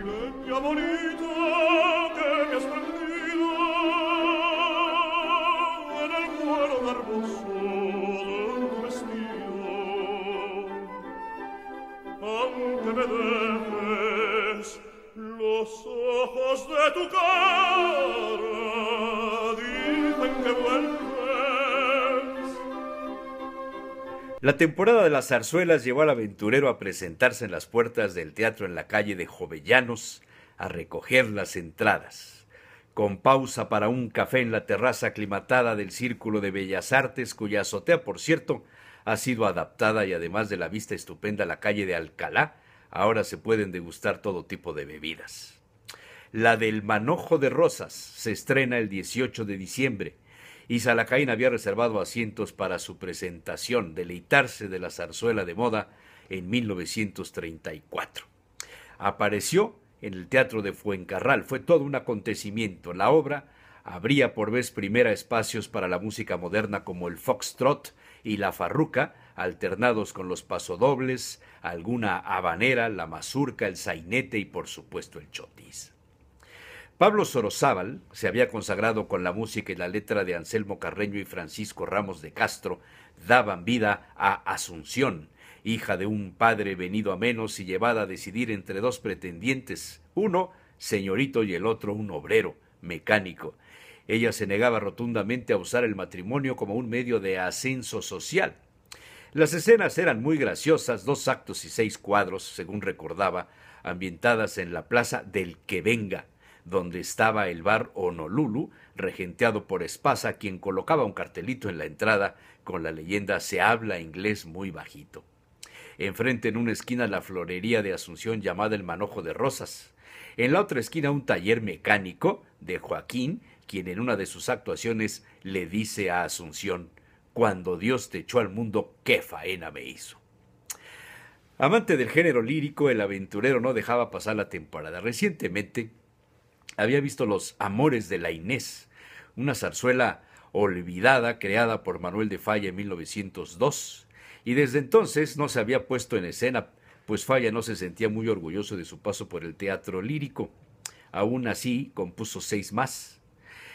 Niña bonita que me has prendido en el cuero garboso de tu vestido, aunque me dejes los ojos de tu cara, dicen que vuelves. La temporada de las zarzuelas llevó al aventurero a presentarse en las puertas del teatro en la calle de Jovellanos a recoger las entradas. Con pausa para un café en la terraza aclimatada del Círculo de Bellas Artes, cuya azotea, por cierto, ha sido adaptada y además de la vista estupenda a la calle de Alcalá, ahora se pueden degustar todo tipo de bebidas. La del Manojo de Rosas se estrena el 18 de diciembre y Salacaín había reservado asientos para su presentación, deleitarse de la zarzuela de moda en 1934. Apareció en el Teatro de Fuencarral, fue todo un acontecimiento. La obra abría por vez primera espacios para la música moderna como el foxtrot y la farruca, alternados con los pasodobles, alguna habanera, la mazurca, el sainete y por supuesto el chotis. Pablo Sorozábal se había consagrado con la música y la letra de Anselmo Carreño y Francisco Ramos de Castro, daban vida a Asunción, hija de un padre venido a menos y llevada a decidir entre dos pretendientes, uno señorito y el otro un obrero, mecánico. Ella se negaba rotundamente a usar el matrimonio como un medio de ascenso social. Las escenas eran muy graciosas, 2 actos y 6 cuadros, según recordaba, ambientadas en la plaza del Que Venga, donde estaba el bar Honolulu, regenteado por Espasa, quien colocaba un cartelito en la entrada con la leyenda «Se habla inglés muy bajito». Enfrente en una esquina la florería de Asunción llamada El Manojo de Rosas. En la otra esquina un taller mecánico de Joaquín, quien en una de sus actuaciones le dice a Asunción: «Cuando Dios te echó al mundo, qué faena me hizo». Amante del género lírico, el aventurero no dejaba pasar la temporada. Recientemente había visto Los Amores de la Inés, una zarzuela olvidada creada por Manuel de Falla en 1902, y desde entonces no se había puesto en escena, pues Falla no se sentía muy orgulloso de su paso por el teatro lírico. Aún así, compuso 6 más.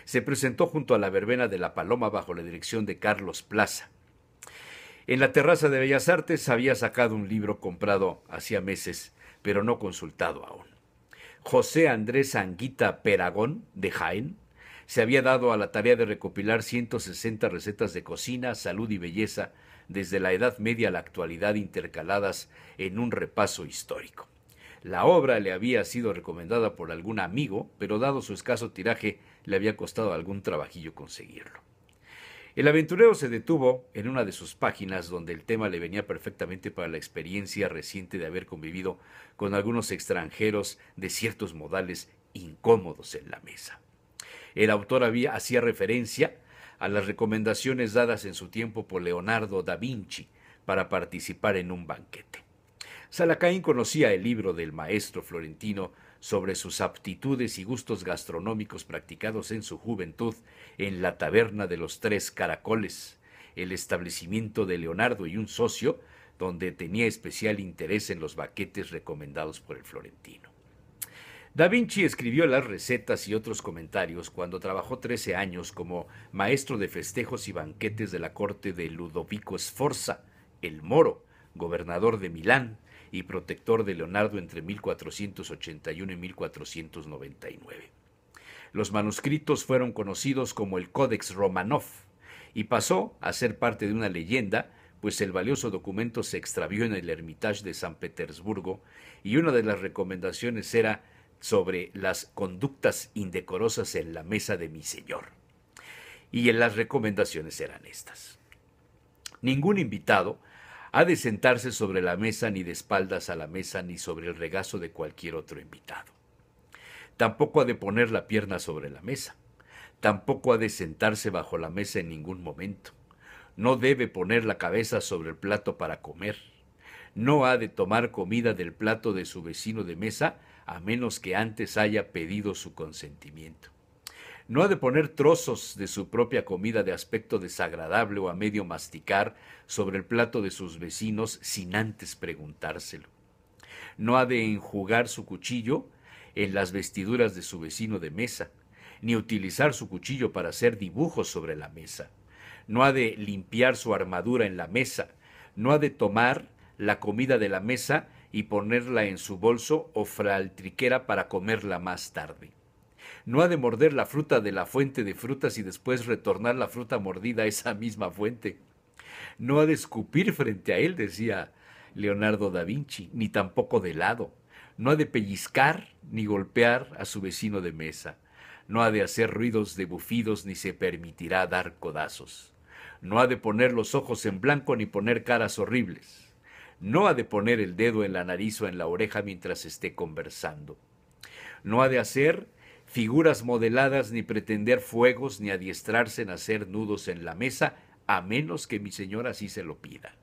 Se presentó junto a la verbena de La Paloma bajo la dirección de Carlos Plaza. En la terraza de Bellas Artes había sacado un libro comprado hacía meses, pero no consultado aún. José Andrés Anguita Peragón, de Jaén, se había dado a la tarea de recopilar 160 recetas de cocina, salud y belleza desde la Edad Media a la actualidad, intercaladas en un repaso histórico. La obra le había sido recomendada por algún amigo, pero dado su escaso tiraje le había costado algún trabajillo conseguirlo. El aventurero se detuvo en una de sus páginas donde el tema le venía perfectamente para la experiencia reciente de haber convivido con algunos extranjeros de ciertos modales incómodos en la mesa. El autor hacía referencia a las recomendaciones dadas en su tiempo por Leonardo da Vinci para participar en un banquete. Salacaín conocía el libro del maestro florentino sobre sus aptitudes y gustos gastronómicos practicados en su juventud en la taberna de los 3 Caracoles, el establecimiento de Leonardo y un socio, donde tenía especial interés en los banquetes recomendados por el florentino. Da Vinci escribió las recetas y otros comentarios cuando trabajó 13 años como maestro de festejos y banquetes de la corte de Ludovico Sforza, el Moro, gobernador de Milán y protector de Leonardo entre 1481 y 1499. Los manuscritos fueron conocidos como el Codex Romanov y pasó a ser parte de una leyenda, pues el valioso documento se extravió en el Hermitage de San Petersburgo y una de las recomendaciones era sobre las conductas indecorosas en la mesa de mi señor. Y en las recomendaciones eran estas: ningún invitado ha de sentarse sobre la mesa ni de espaldas a la mesa ni sobre el regazo de cualquier otro invitado. Tampoco ha de poner la pierna sobre la mesa. Tampoco ha de sentarse bajo la mesa en ningún momento. No debe poner la cabeza sobre el plato para comer. No ha de tomar comida del plato de su vecino de mesa a menos que antes haya pedido su consentimiento. No ha de poner trozos de su propia comida de aspecto desagradable o a medio masticar sobre el plato de sus vecinos sin antes preguntárselo. No ha de enjugar su cuchillo en las vestiduras de su vecino de mesa, ni utilizar su cuchillo para hacer dibujos sobre la mesa. No ha de limpiar su armadura en la mesa, no ha de tomar la comida de la mesa y ponerla en su bolso o fraltriquera para comerla más tarde. No ha de morder la fruta de la fuente de frutas y después retornar la fruta mordida a esa misma fuente. No ha de escupir frente a él, decía Leonardo da Vinci, ni tampoco de lado. No ha de pellizcar ni golpear a su vecino de mesa. No ha de hacer ruidos de bufidos ni se permitirá dar codazos. No ha de poner los ojos en blanco ni poner caras horribles. No ha de poner el dedo en la nariz o en la oreja mientras esté conversando. No ha de hacer figuras modeladas ni pretender fuegos ni adiestrarse en hacer nudos en la mesa, a menos que mi señor así se lo pida.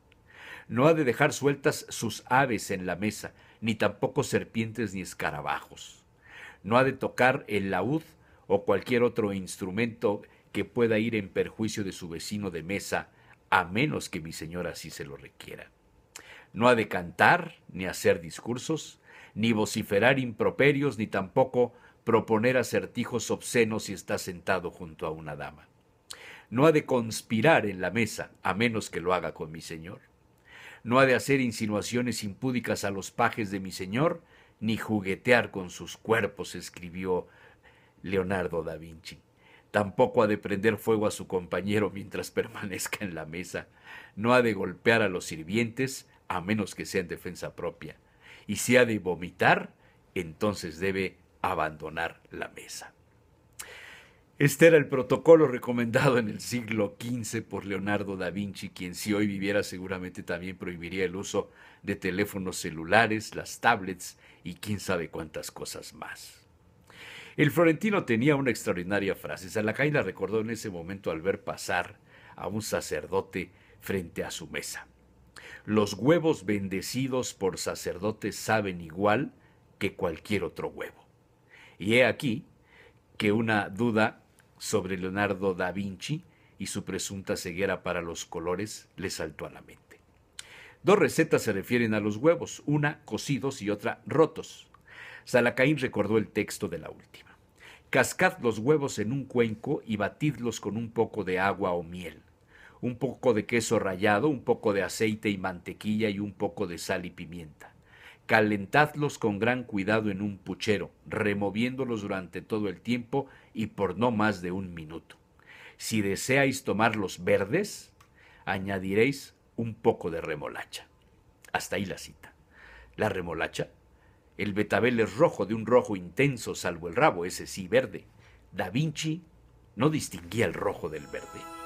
No ha de dejar sueltas sus aves en la mesa, ni tampoco serpientes ni escarabajos. No ha de tocar el laúd o cualquier otro instrumento que pueda ir en perjuicio de su vecino de mesa, a menos que mi señor así se lo requiera. No ha de cantar, ni hacer discursos, ni vociferar improperios, ni tampoco proponer acertijos obscenos si está sentado junto a una dama. No ha de conspirar en la mesa, a menos que lo haga con mi señor. No ha de hacer insinuaciones impúdicas a los pajes de mi señor, ni juguetear con sus cuerpos, escribió Leonardo da Vinci. Tampoco ha de prender fuego a su compañero mientras permanezca en la mesa. No ha de golpear a los sirvientes, a menos que sea en defensa propia. Y si ha de vomitar, entonces debe abandonar la mesa. Este era el protocolo recomendado en el siglo XV por Leonardo da Vinci, quien si hoy viviera seguramente también prohibiría el uso de teléfonos celulares, las tablets y quién sabe cuántas cosas más. El florentino tenía una extraordinaria frase. Salacay la recordó en ese momento al ver pasar a un sacerdote frente a su mesa. Los huevos bendecidos por sacerdotes saben igual que cualquier otro huevo. Y he aquí que una duda sobre Leonardo da Vinci y su presunta ceguera para los colores le saltó a la mente. Dos recetas se refieren a los huevos, una cocidos y otra rotos. Salacaín recordó el texto de la última. Cascad los huevos en un cuenco y batidlos con un poco de agua o miel, un poco de queso rallado, un poco de aceite y mantequilla y un poco de sal y pimienta. Calentadlos con gran cuidado en un puchero, removiéndolos durante todo el tiempo y por no más de 1 minuto. Si deseáis tomarlos verdes, añadiréis un poco de remolacha. Hasta ahí la cita. La remolacha, el betabel es rojo, de un rojo intenso, salvo el rabo, ese sí verde. Da Vinci no distinguía el rojo del verde.